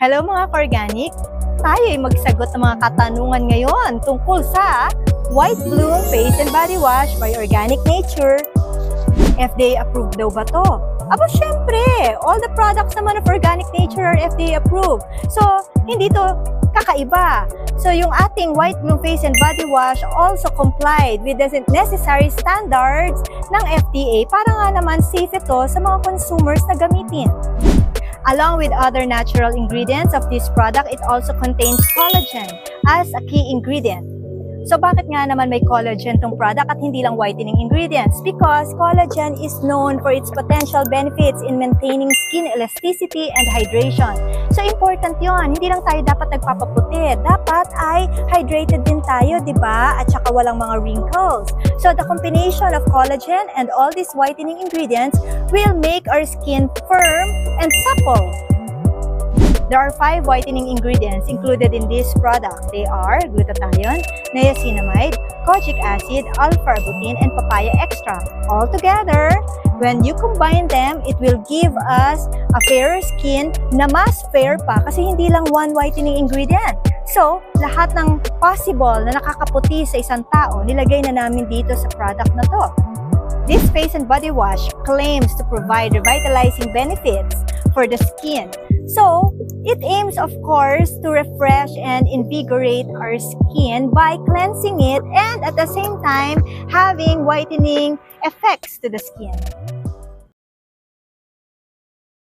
Hello mga ka-organic! Tayo ay magsagot ng mga katanungan ngayon tungkol sa White Bloom Face and Body Wash by Organic Nature. FDA approved daw ba to? Aba syempre, all the products naman of Organic Nature are FDA approved. So, hindi to kakaiba. So, yung ating White Bloom Face and Body Wash also complied with the necessary standards ng FDA para nga naman safe ito sa mga consumers na gamitin. Along with other natural ingredients of this product, it also contains collagen as a key ingredient. So bakit nga naman may collagen tong product at hindi lang whitening ingredients? Because collagen is known for its potential benefits in maintaining skin elasticity and hydration. So important yon. Hindi lang tayo dapat nagpapaputi. Dapat ay hydrated din tayo, di ba? At saka walang mga wrinkles. So the combination of collagen and all these whitening ingredients will make our skin firm and supple. There are 5 whitening ingredients included in this product. They are glutathione, niacinamide, kojic acid, alpha-arbutin, and papaya extract. All together, when you combine them, it will give us a fairer skin na mas fair pa kasi hindi lang one whitening ingredient. So, lahat ng possible na nakakaputi sa isang tao, nilagay na namin dito sa product na to. This face and body wash claims to provide revitalizing benefits for the skin. So, it aims, of course, to refresh and invigorate our skin by cleansing it and at the same time having whitening effects to the skin.